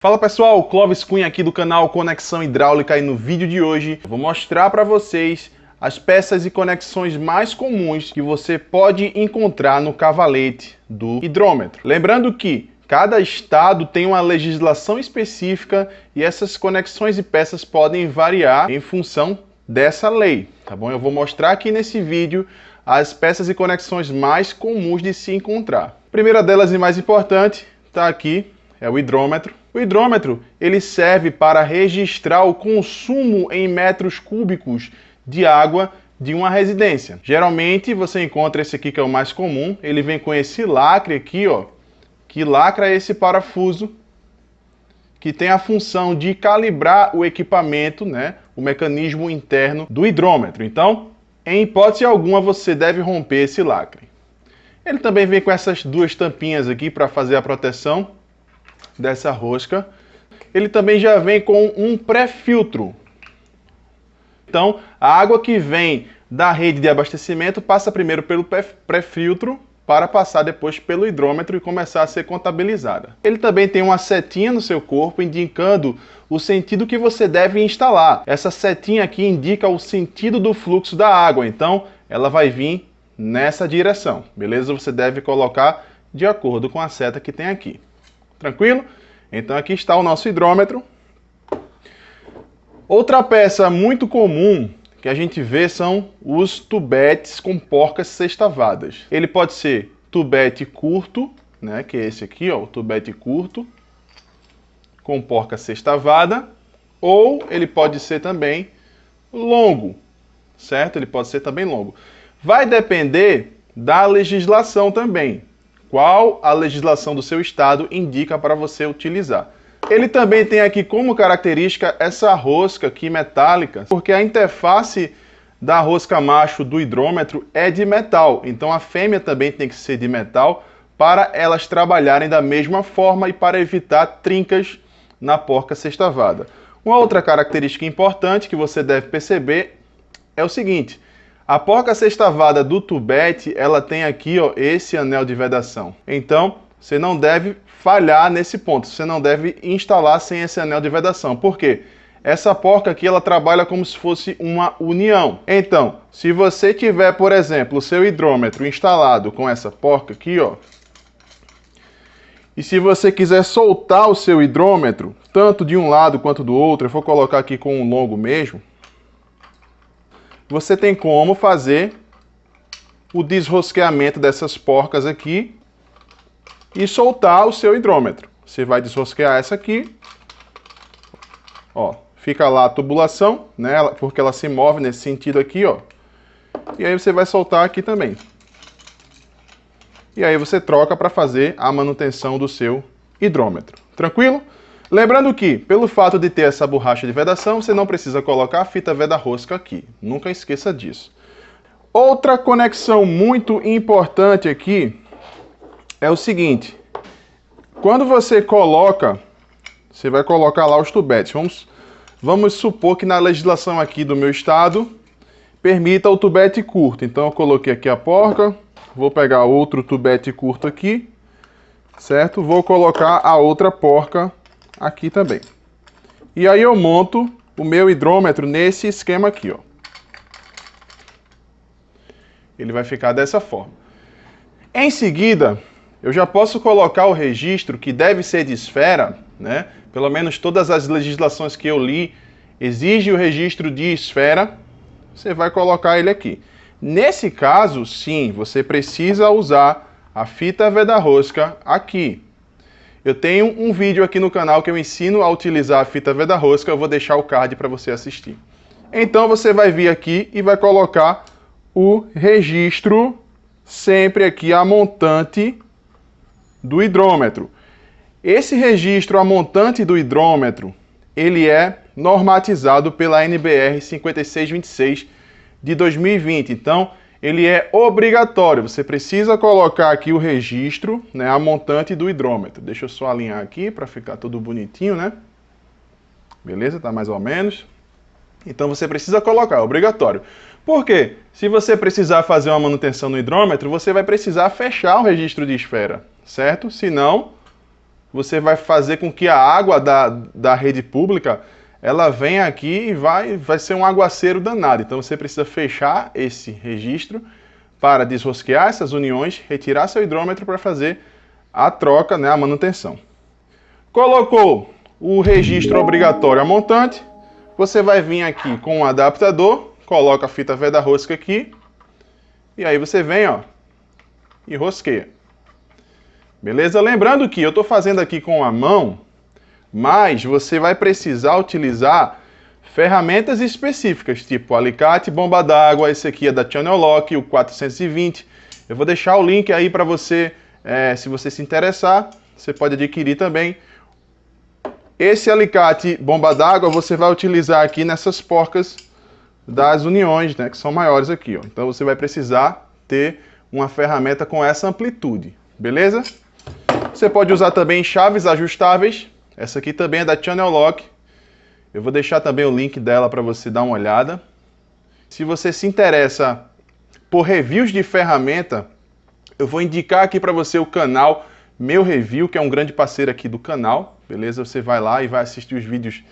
Fala pessoal, Clóvis Cunha aqui do canal Conexão Hidráulica e no vídeo de hoje eu vou mostrar para vocês as peças e conexões mais comuns que você pode encontrar no cavalete do hidrômetro. Lembrando que cada estado tem uma legislação específica e essas conexões e peças podem variar em função dessa lei, tá bom? Eu vou mostrar aqui nesse vídeo as peças e conexões mais comuns de se encontrar. A primeira delas e mais importante está aqui, é o hidrômetro. O hidrômetro ele serve para registrar o consumo em metros cúbicos de água de uma residência. Geralmente você encontra esse aqui que é o mais comum, ele vem com esse lacre aqui, ó, que lacra esse parafuso, que tem a função de calibrar o equipamento, né, o mecanismo interno do hidrômetro. Então, em hipótese alguma, você deve romper esse lacre. Ele também vem com essas duas tampinhas aqui para fazer a proteção dessa rosca. Ele também já vem com um pré-filtro. Então, a água que vem da rede de abastecimento passa primeiro pelo pré-filtro para passar depois pelo hidrômetro e começar a ser contabilizada. Ele também tem uma setinha no seu corpo indicando o sentido que você deve instalar. Essa setinha aqui indica o sentido do fluxo da água, então ela vai vir nessa direção, beleza? Você deve colocar de acordo com a seta que tem aqui. Tranquilo? Então aqui está o nosso hidrômetro. Outra peça muito comum que a gente vê são os tubetes com porcas sextavadas. Ele pode ser tubete curto, né, que é esse aqui, ó, o tubete curto, com porca sextavada, ou ele pode ser também longo, certo? Ele pode ser também longo. Vai depender da legislação também. Qual a legislação do seu estado indica para você utilizar. Ele também tem aqui como característica essa rosca aqui metálica, porque a interface da rosca macho do hidrômetro é de metal, então a fêmea também tem que ser de metal para elas trabalharem da mesma forma e para evitar trincas na porca sextavada. Uma outra característica importante que você deve perceber é o seguinte: a porca sextavada do tubete, ela tem aqui, ó, esse anel de vedação. Então, você não deve falhar nesse ponto. Você não deve instalar sem esse anel de vedação. Por quê? Essa porca aqui, ela trabalha como se fosse uma união. Então, se você tiver, por exemplo, o seu hidrômetro instalado com essa porca aqui, ó, e se você quiser soltar o seu hidrômetro, tanto de um lado quanto do outro, eu vou colocar aqui com um longo mesmo, você tem como fazer o desrosqueamento dessas porcas aqui e soltar o seu hidrômetro. Você vai desrosquear essa aqui, ó, fica lá a tubulação, né, porque ela se move nesse sentido aqui, ó. E aí você vai soltar aqui também. E aí você troca para fazer a manutenção do seu hidrômetro. Tranquilo? Lembrando que, pelo fato de ter essa borracha de vedação, você não precisa colocar a fita veda-rosca aqui. Nunca esqueça disso. Outra conexão muito importante aqui é o seguinte. Quando você coloca, você vai colocar lá os tubetes. Vamos supor que na legislação aqui do meu estado, permita o tubete curto. Então eu coloquei aqui a porca, vou pegar outro tubete curto aqui, certo? Vou colocar a outra porca aqui também. E aí eu monto o meu hidrômetro nesse esquema aqui, ó. Ele vai ficar dessa forma. Em seguida, eu já posso colocar o registro que deve ser de esfera, né? Pelo menos todas as legislações que eu li exigem o registro de esfera. Você vai colocar ele aqui. Nesse caso, sim, você precisa usar a fita veda-rosca aqui. Eu tenho um vídeo aqui no canal que eu ensino a utilizar a fita veda-rosca, eu vou deixar o card para você assistir. Então você vai vir aqui e vai colocar o registro sempre aqui a montante do hidrômetro. Esse registro a montante do hidrômetro, ele é normatizado pela NBR 5626 de 2020. Então, ele é obrigatório, você precisa colocar aqui o registro, né, a montante do hidrômetro. Deixa eu só alinhar aqui para ficar tudo bonitinho, né? Beleza? Tá mais ou menos. Então você precisa colocar, é obrigatório. Por quê? Se você precisar fazer uma manutenção no hidrômetro, você vai precisar fechar o registro de esfera, certo? Senão, você vai fazer com que a água da rede pública, ela venha aqui e vai ser um aguaceiro danado. Então você precisa fechar esse registro para desrosquear essas uniões, retirar seu hidrômetro para fazer a troca, né, a manutenção. Colocou o registro obrigatório a montante, você vai vir aqui com um adaptador, coloca a fita veda-rosca aqui, e aí você vem, ó, e rosqueia. Beleza? Lembrando que eu estou fazendo aqui com a mão, mas você vai precisar utilizar ferramentas específicas, tipo alicate, bomba d'água, esse aqui é da Channel Lock, o 420. Eu vou deixar o link aí para você, se você se interessar, você pode adquirir também. Esse alicate bomba d'água você vai utilizar aqui nessas porcas das uniões, né, que são maiores aqui, ó. Então você vai precisar ter uma ferramenta com essa amplitude, beleza? Você pode usar também chaves ajustáveis. Essa aqui também é da Channel Lock. Eu vou deixar também o link dela para você dar uma olhada. Se você se interessa por reviews de ferramenta, eu vou indicar aqui para você o canal Meu Review, que é um grande parceiro aqui do canal, beleza? Você vai lá e vai assistir os vídeos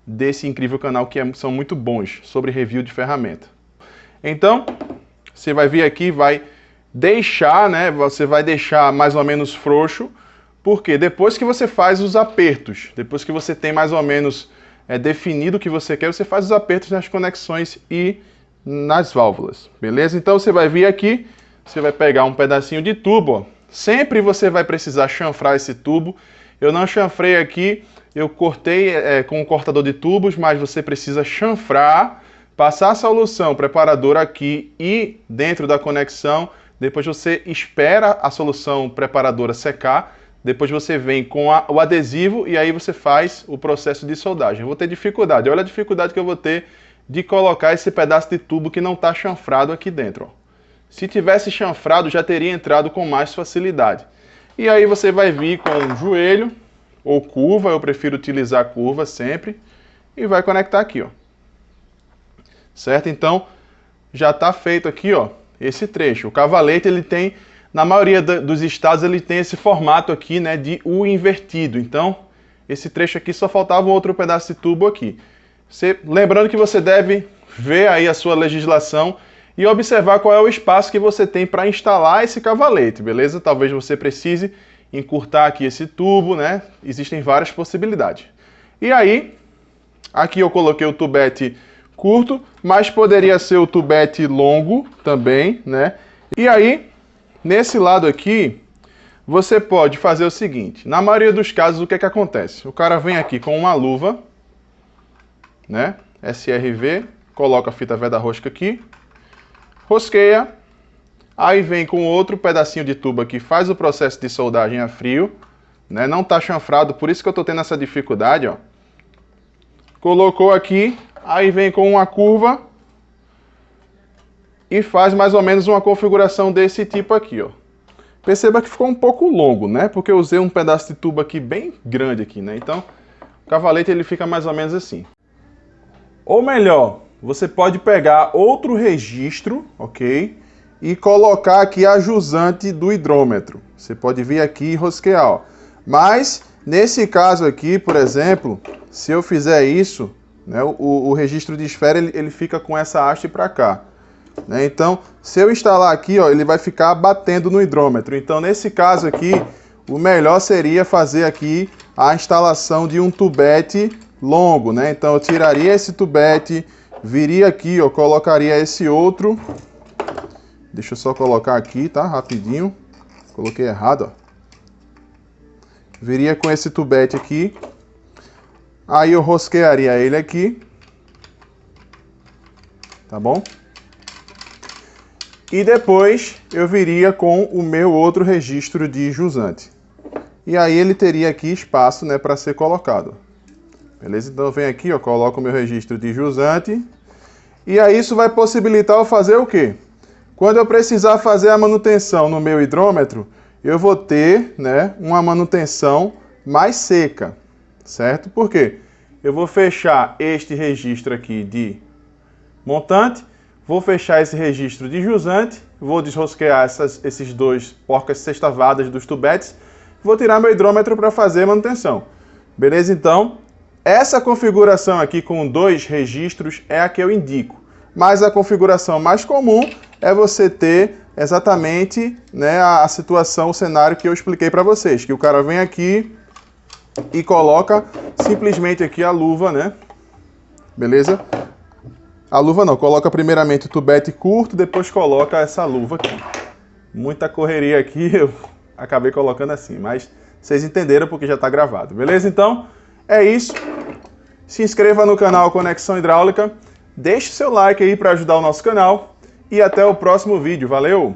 desse incrível canal que são muito bons sobre review de ferramenta. Então, você vai vir aqui, vai deixar, né? Você vai deixar mais ou menos frouxo, porque depois que você faz os apertos, depois que você tem mais ou menos definido o que você quer, você faz os apertos nas conexões e nas válvulas, beleza? Então você vai vir aqui, você vai pegar um pedacinho de tubo, ó. Sempre você vai precisar chanfrar esse tubo. Eu não chanfrei aqui, eu cortei com um cortador de tubos, mas você precisa chanfrar, passar a solução preparadora aqui e dentro da conexão. Depois você espera a solução preparadora secar, depois você vem com o adesivo e aí você faz o processo de soldagem. Eu vou ter dificuldade, olha a dificuldade que eu vou ter de colocar esse pedaço de tubo que não está chanfrado aqui dentro, ó. Se tivesse chanfrado, já teria entrado com mais facilidade. E aí você vai vir com o joelho ou curva, eu prefiro utilizar curva sempre, e vai conectar aqui, ó. Certo? Então, já está feito aqui, ó, esse trecho. O cavalete, ele tem, na maioria dos estados, ele tem esse formato aqui, né, de U invertido. Então, esse trecho aqui só faltava um outro pedaço de tubo aqui. Lembrando que você deve ver aí a sua legislação e observar qual é o espaço que você tem para instalar esse cavalete, beleza? Talvez você precise encurtar aqui esse tubo, né? Existem várias possibilidades. E aí, aqui eu coloquei o tubete curto, mas poderia ser o tubete longo também, né? E aí, nesse lado aqui, você pode fazer o seguinte. Na maioria dos casos, o que é que acontece? O cara vem aqui com uma luva, né? SRV, coloca a fita veda-rosca aqui, rosqueia, aí vem com outro pedacinho de tubo aqui, faz o processo de soldagem a frio, né? Não está chanfrado, por isso que eu estou tendo essa dificuldade, ó. Colocou aqui, aí vem com uma curva e faz mais ou menos uma configuração desse tipo aqui, ó. Perceba que ficou um pouco longo, né? Porque eu usei um pedaço de tubo aqui bem grande aqui, né? Então, o cavalete ele fica mais ou menos assim. Ou melhor, você pode pegar outro registro, ok? E colocar aqui a jusante do hidrômetro. Você pode vir aqui e rosquear, ó. Mas, nesse caso aqui, por exemplo, se eu fizer isso, né, o registro de esfera ele fica com essa haste para cá. Né? Então, se eu instalar aqui, ó, ele vai ficar batendo no hidrômetro. Então, nesse caso aqui, o melhor seria fazer aqui a instalação de um tubete longo, né? Então, eu tiraria esse tubete, viria aqui, ó, colocaria esse outro. Deixa eu só colocar aqui, tá? Rapidinho. Coloquei errado, ó. Viria com esse tubete aqui. Aí eu rosquearia ele aqui. Tá bom? E depois eu viria com o meu outro registro de jusante. E aí ele teria aqui espaço, né, para ser colocado. Beleza? Então eu venho aqui, ó, coloco o meu registro de jusante. E aí isso vai possibilitar eu fazer o quê? Quando eu precisar fazer a manutenção no meu hidrômetro, eu vou ter, né, uma manutenção mais seca, certo? Por quê? Eu vou fechar este registro aqui de montante, vou fechar esse registro de jusante, vou desrosquear esses dois porcas sextavadas dos tubetes, vou tirar meu hidrômetro para fazer a manutenção. Beleza? Então, essa configuração aqui com 2 registros é a que eu indico. Mas a configuração mais comum é você ter exatamente, né, a situação, o cenário que eu expliquei para vocês. Que o cara vem aqui e coloca simplesmente aqui a luva, né? Beleza? A luva não, coloca primeiramente o tubete curto, depois coloca essa luva aqui. Muita correria aqui, eu acabei colocando assim, mas vocês entenderam porque já está gravado. Beleza? Então, é isso. Se inscreva no canal Conexão Hidráulica, deixe seu like aí para ajudar o nosso canal e até o próximo vídeo. Valeu!